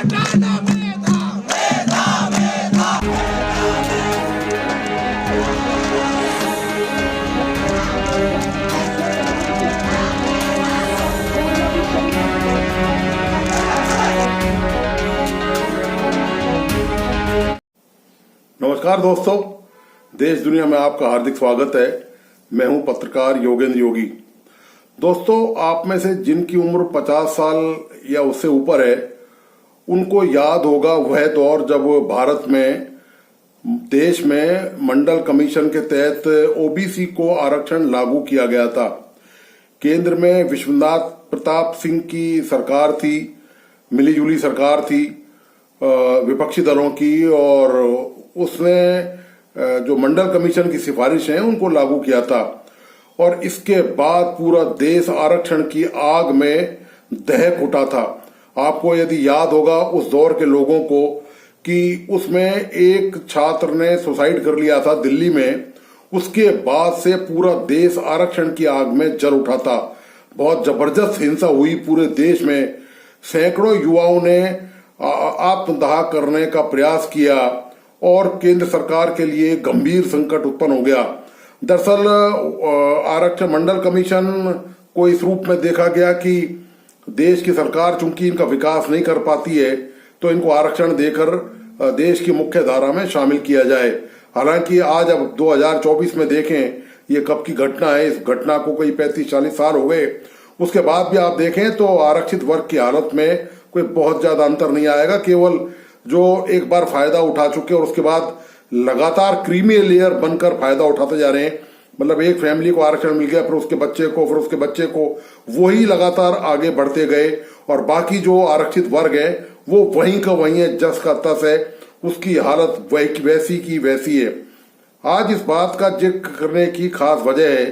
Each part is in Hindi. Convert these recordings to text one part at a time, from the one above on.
नमस्कार दोस्तों, देश दुनिया में आपका हार्दिक स्वागत है। मैं हूं पत्रकार योगेंद्र योगी। दोस्तों, आप में से जिनकी उम्र 50 साल या उससे ऊपर है उनको याद होगा वह दौर जब भारत में देश में मंडल कमीशन के तहत ओबीसी को आरक्षण लागू किया गया था। केंद्र में विश्वनाथ प्रताप सिंह की सरकार थी, मिलीजुली सरकार थी विपक्षी दलों की, और उसने जो मंडल कमीशन की सिफारिश है उनको लागू किया था। और इसके बाद पूरा देश आरक्षण की आग में दहक उठा था। आपको यदि याद होगा उस दौर के लोगों को कि उसमें एक छात्र ने सुसाइड कर लिया था दिल्ली में। उसके बाद से पूरा देश आरक्षण की आग में जल उठा था। बहुत जबरदस्त हिंसा हुई पूरे देश में। सैकड़ों युवाओं ने आत्मदाह करने का प्रयास किया और केंद्र सरकार के लिए गंभीर संकट उत्पन्न हो गया। दरअसल आरक्षण मंडल कमीशन को इस रूप में देखा गया कि देश की सरकार चूंकि इनका विकास नहीं कर पाती है तो इनको आरक्षण देकर देश की मुख्य धारा में शामिल किया जाए। हालांकि आज अब 2024 में देखें, ये कब की घटना है, इस घटना को कोई 35-40 साल हो गए। उसके बाद भी आप देखें तो आरक्षित वर्ग की हालत में कोई बहुत ज्यादा अंतर नहीं आएगा। केवल जो एक बार फायदा उठा चुके और उसके बाद लगातार क्रीमी लेयर बनकर फायदा उठाते जा रहे हैं, मतलब एक फैमिली को आरक्षण मिल गया, फिर उसके बच्चे को, फिर उसके बच्चे को, वही लगातार आगे बढ़ते गए और बाकी जो आरक्षित वर्ग है वो वहीं का वहीं है, जस का तस है, उसकी हालत वैसी की वैसी है। आज इस बात का जिक्र करने की खास वजह है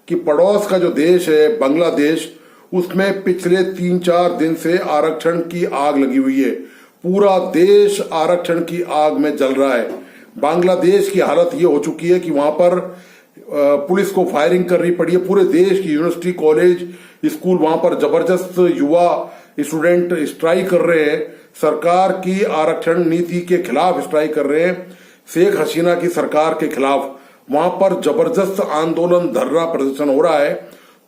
कि पड़ोस का जो देश है बांग्लादेश, उसमें पिछले 3-4 दिन से आरक्षण की आग लगी हुई है। पूरा देश आरक्षण की आग में जल रहा है। बांग्लादेश की हालत ये हो चुकी है कि वहां पर पुलिस को फायरिंग करनी पड़ी है। पूरे देश की यूनिवर्सिटी, कॉलेज, स्कूल, वहां पर जबरदस्त युवा स्टूडेंट स्ट्राइक कर रहे हैं। सरकार की आरक्षण नीति के खिलाफ स्ट्राइक कर रहे हैं, शेख हसीना की सरकार के खिलाफ। वहां पर जबरदस्त आंदोलन, धरना प्रदर्शन हो रहा है।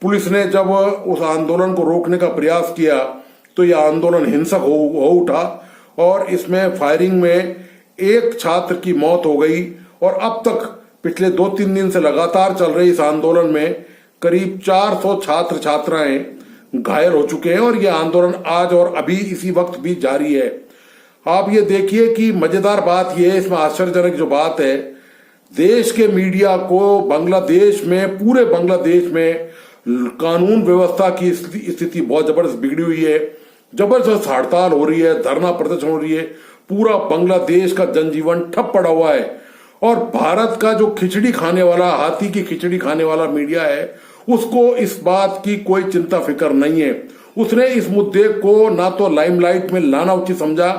पुलिस ने जब उस आंदोलन को रोकने का प्रयास किया तो यह आंदोलन हिंसक हो उठा और इसमें फायरिंग में एक छात्र की मौत हो गई। और अब तक पिछले 2-3 दिन से लगातार चल रहे इस आंदोलन में करीब 400 छात्र छात्राएं घायल हो चुके हैं और यह आंदोलन आज और अभी इसी वक्त भी जारी है। आप ये देखिए कि मजेदार बात यह है, इसमें आश्चर्यजनक जो बात है, देश के मीडिया को बांग्लादेश में, पूरे बांग्लादेश में कानून व्यवस्था की स्थिति बहुत जबरदस्त बिगड़ी हुई है। जबरदस्त हड़ताल हो रही है, धरना प्रदर्शन हो रही है, पूरा बांग्लादेश का जनजीवन ठप पड़ा हुआ है। और भारत का जो खिचड़ी खाने वाला, हाथी की खिचड़ी खाने वाला मीडिया है, उसको इस बात की कोई चिंता फिक्र नहीं है। उसने इस मुद्दे को ना तो लाइमलाइट में लाना उचित समझा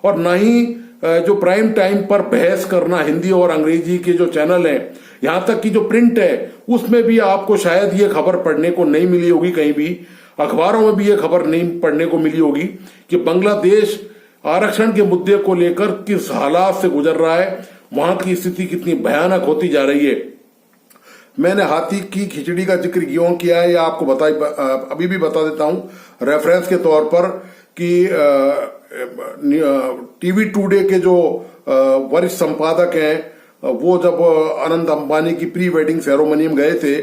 और ना ही जो प्राइम टाइम पर बहस करना, हिंदी और अंग्रेजी के जो चैनल हैं, यहां तक कि जो प्रिंट है उसमें भी आपको शायद ये खबर पढ़ने को नहीं मिली होगी, कहीं भी अखबारों में भी ये खबर नहीं पढ़ने को मिली होगी कि बांग्लादेश आरक्षण के मुद्दे को लेकर किस हालात से गुजर रहा है, वहां की स्थिति कितनी भयानक होती जा रही है। मैंने हाथी की खिचड़ी का जिक्र क्यों किया है, या आपको अभी भी बता देता हूं रेफरेंस के तौर पर कि टीवी टुडे के जो वरिष्ठ संपादक हैं, वो जब अनंत अंबानी की प्री वेडिंग सेरेमनी में गए थे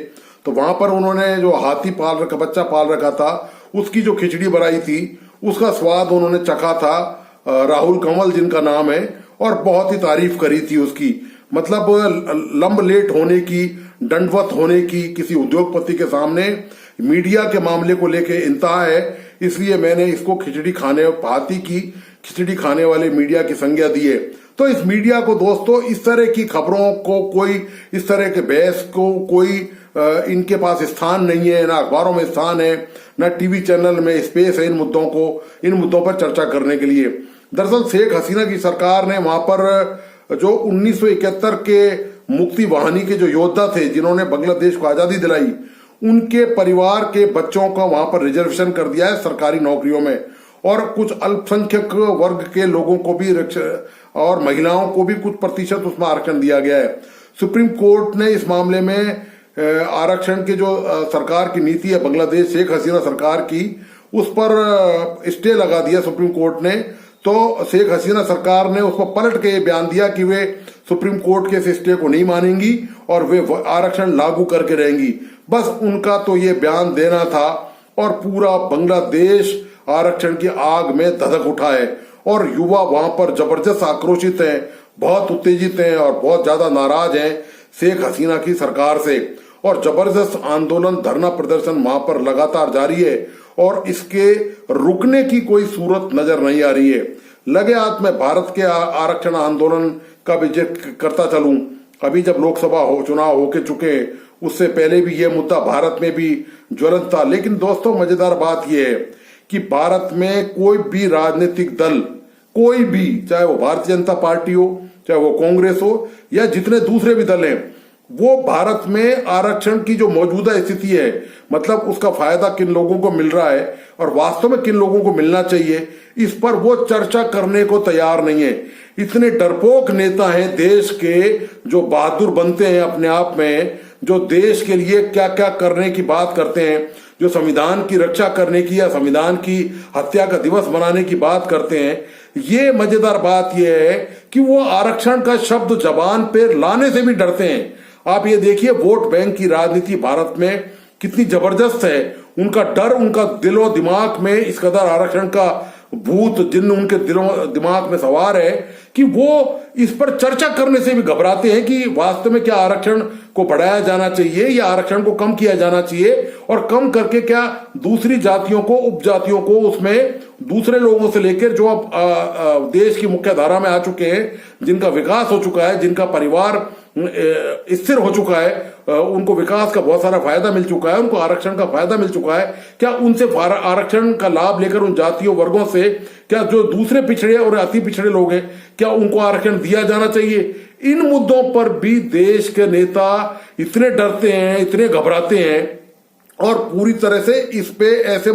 तो वहां पर उन्होंने जो हाथी बच्चा पाल रखा था, उसकी जो खिचड़ी बनाई थी, उसका स्वाद उन्होंने चखा था। राहुल कंवल जिनका नाम है, और बहुत ही तारीफ करी थी उसकी। मतलब लंब लेट होने की, दंडवत होने की किसी उद्योगपति के सामने मीडिया के मामले को लेके इंतहा है। इसलिए मैंने इसको हाथी की खिचड़ी खाने वाले मीडिया की संज्ञा दी है। तो इस मीडिया को दोस्तों, इस तरह की खबरों को, कोई इस तरह के बहस को कोई इनके पास स्थान नहीं है, ना अखबारों में स्थान है, ना टीवी चैनल में स्पेस है इन मुद्दों पर चर्चा करने के लिए। दरअसल शेख हसीना की सरकार ने वहां पर जो 1971 के मुक्ति वाहिनी के जो योद्धा थे जिन्होंने बांग्लादेश को आजादी दिलाई, उनके परिवार के बच्चों का वहां पर रिजर्वेशन कर दिया है सरकारी नौकरियों में। और कुछ अल्पसंख्यक वर्ग के लोगों को भी और महिलाओं को भी कुछ प्रतिशत उसमें आरक्षण दिया गया है। सुप्रीम कोर्ट ने इस मामले में आरक्षण की जो सरकार की नीति है बांग्लादेश शेख हसीना सरकार की, उस पर स्टे लगा दिया सुप्रीम कोर्ट ने। तो शेख हसीना सरकार ने उस पर पलट के बयान दिया कि वे सुप्रीम कोर्ट के इस स्टे को नहीं मानेंगी और वे आरक्षण लागू करके रहेंगी। बस उनका तो ये बयान देना था और पूरा बांग्लादेश आरक्षण की आग में धधक उठा है और युवा वहां पर जबरदस्त आक्रोशित हैं, बहुत उत्तेजित हैं और बहुत ज्यादा नाराज हैं शेख हसीना की सरकार से। और जबरदस्त आंदोलन धरना प्रदर्शन वहां पर लगातार जारी है और इसके रुकने की कोई सूरत नजर नहीं आ रही है। लगे हाथ में भारत के आरक्षण आंदोलन का भी जिक्र करता चलूं। अभी जब लोकसभा चुनाव होके चुके, उससे पहले भी यह मुद्दा भारत में भी ज्वलंत था। लेकिन दोस्तों मजेदार बात यह है कि भारत में कोई भी राजनीतिक दल, कोई भी, चाहे वो भारतीय जनता पार्टी हो, चाहे वो कांग्रेस हो या जितने दूसरे भी दल हैं, वो भारत में आरक्षण की जो मौजूदा स्थिति है, मतलब उसका फायदा किन लोगों को मिल रहा है और वास्तव में किन लोगों को मिलना चाहिए, इस पर वो चर्चा करने को तैयार नहीं है। इतने डरपोक नेता हैं देश के, जो बहादुर बनते हैं अपने आप में, जो देश के लिए क्या क्या करने की बात करते हैं, जो संविधान की रक्षा करने की या संविधान की हत्या का दिवस मनाने की बात करते हैं। ये मजेदार बात यह है कि वो आरक्षण का शब्द जबान पे लाने से भी डरते हैं। आप ये देखिए वोट बैंक की राजनीति भारत में कितनी जबरदस्त है। उनका डर, उनका दिलो दिमाग में इस कदर आरक्षण का भूत जिन उनके दिमाग में सवार है कि वो इस पर चर्चा करने से भी घबराते हैं कि वास्तव में क्या आरक्षण को बढ़ाया जाना चाहिए या आरक्षण को कम किया जाना चाहिए, और कम करके क्या दूसरी जातियों को, उपजातियों को, उसमें दूसरे लोगों से लेकर जो अब देश की मुख्य धारा में आ चुके हैं, जिनका विकास हो चुका है, जिनका परिवार स्थिर हो चुका है, उनको विकास का बहुत सारा फायदा मिल चुका है, उनको आरक्षण का फायदा मिल चुका है, क्या उनसे आरक्षण का लाभ लेकर उन जातियों वर्गों से क्या जो दूसरे पिछड़े और अति पिछड़े लोग हैं, क्या उनको आरक्षण दिया जाना चाहिए? इन मुद्दों पर भी देश के नेता इतने डरते हैं, इतने घबराते हैं और पूरी तरह से इस पे ऐसे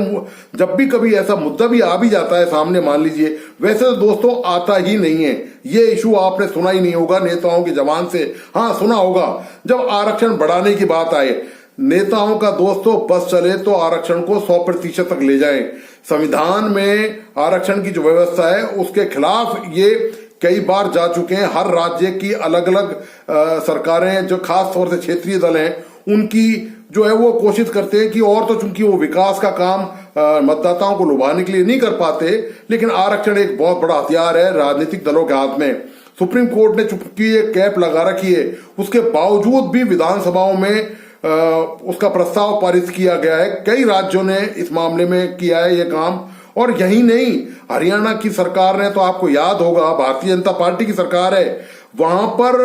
जब भी कभी ऐसा मुद्दा भी आ भी जाता है सामने, मान लीजिए, वैसे तो दोस्तों आता ही नहीं है। ये इशू आपने सुना ही नहीं होगा नेताओं की जबान से। हाँ, सुना होगा जब आरक्षण बढ़ाने की बात आए, नेताओं का दोस्तों बस चले तो आरक्षण को 100% तक ले जाएं। संविधान में आरक्षण की जो व्यवस्था है उसके खिलाफ ये कई बार जा चुके हैं। हर राज्य की अलग अलग सरकारें, जो खास तौर से क्षेत्रीय दल हैं, उनकी जो है वो कोशिश करते हैं कि, और तो चूंकि वो विकास का काम मतदाताओं को लुभाने के लिए नहीं कर पाते, लेकिन आरक्षण एक बहुत बड़ा हथियार है राजनीतिक दलों के हाथ में। सुप्रीम कोर्ट ने चूंकि एक कैप लगा रखी है, उसके बावजूद भी विधानसभाओं में उसका प्रस्ताव पारित किया गया है। कई राज्यों ने इस मामले में किया है ये काम, और यही नहीं, हरियाणा की सरकार ने, तो आपको याद होगा भारतीय जनता पार्टी की सरकार है, वहां पर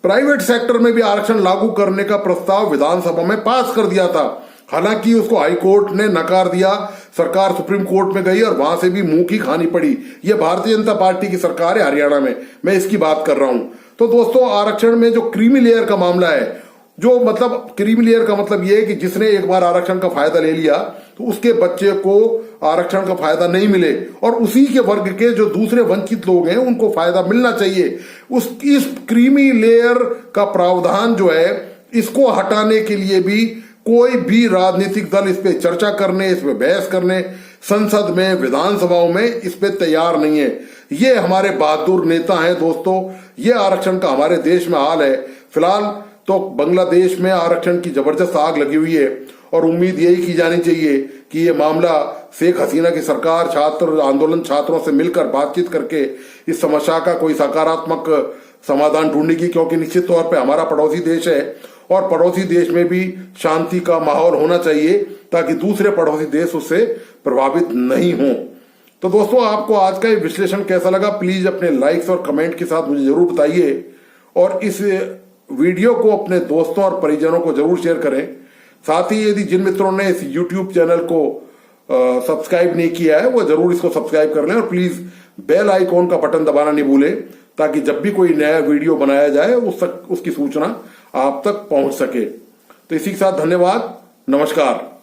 प्राइवेट सेक्टर में भी आरक्षण लागू करने का प्रस्ताव विधानसभा में पास कर दिया था। हालांकि उसको हाई कोर्ट ने नकार दिया, सरकार सुप्रीम कोर्ट में गई और वहां से भी मुंह की खानी पड़ी। ये भारतीय जनता पार्टी की सरकार है हरियाणा में, मैं इसकी बात कर रहा हूं। तो दोस्तों आरक्षण में जो क्रीमी लेयर का मामला है, जो मतलब क्रीमी लेयर का मतलब ये है कि जिसने एक बार आरक्षण का फायदा ले लिया तो उसके बच्चे को आरक्षण का फायदा नहीं मिले, और उसी के वर्ग के जो दूसरे वंचित लोग हैं उनको फायदा मिलना चाहिए। इस क्रीमी लेयर का प्रावधान जो है, इसको हटाने के लिए भी कोई भी राजनीतिक दल इस पे चर्चा करने, इस पे बहस करने संसद में, विधानसभाओं में इस पे तैयार नहीं है। ये हमारे बहादुर नेता हैं दोस्तों, ये आरक्षण का हमारे देश में हाल है। फिलहाल तो बांग्लादेश में आरक्षण की जबरदस्त आग लगी हुई है और उम्मीद यही की जानी चाहिए कि ये मामला शेख हसीना की सरकार छात्र आंदोलन छात्रों से मिलकर बातचीत करके इस समस्या का कोई सकारात्मक समाधान ढूंढेगी, क्योंकि निश्चित तौर पे हमारा पड़ोसी देश है और पड़ोसी देश में भी शांति का माहौल होना चाहिए ताकि दूसरे पड़ोसी देश उससे प्रभावित नहीं हो। तो दोस्तों आपको आज का ये विश्लेषण कैसा लगा, प्लीज अपने लाइक्स और कमेंट के साथ मुझे जरूर बताइए, और इस वीडियो को अपने दोस्तों और परिजनों को जरूर शेयर करें। साथ ही यदि जिन मित्रों ने इस यूट्यूब चैनल को सब्सक्राइब नहीं किया है वो जरूर इसको सब्सक्राइब कर लें, और प्लीज बेल आइकॉन का बटन दबाना नहीं भूलें ताकि जब भी कोई नया वीडियो बनाया जाए उसकी सूचना आप तक पहुंच सके। तो इसी के साथ धन्यवाद, नमस्कार।